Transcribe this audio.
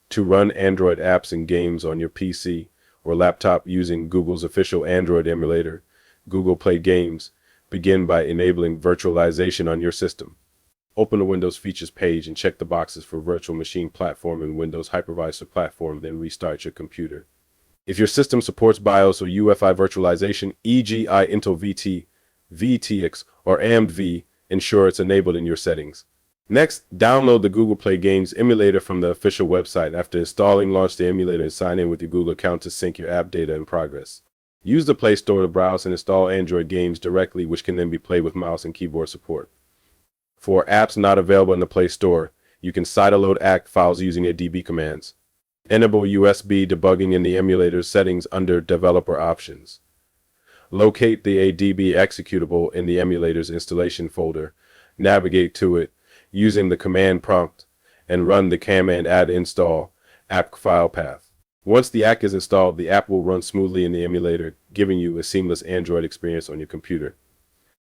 to run Android apps and games on your PC or laptop using Google's official Android emulator, Google Play Games. Begin by enabling virtualization on your system. Open the Windows Features page and check the boxes for Virtual Machine Platform and Windows Hypervisor Platform, then restart your computer. If your system supports BIOS or UEFI virtualization, e.g. Intel VT, VTX, or AMD-V, ensure it's enabled in your settings. Next, download the Google Play Games emulator from the official website. After installing, launch the emulator and sign in with your Google account to sync your app data and progress. Use the Play Store to browse and install Android games directly, which can then be played with mouse and keyboard support. For apps not available in the Play Store, you can sideload ACK files using ADB commands. Enable USB debugging in the emulator's settings under Developer Options. Locate the ADB executable in the emulator's installation folder. Navigate to it using the command prompt and run the command add install app file path. Once the app is installed, the app will run smoothly in the emulator, giving you a seamless Android experience on your computer.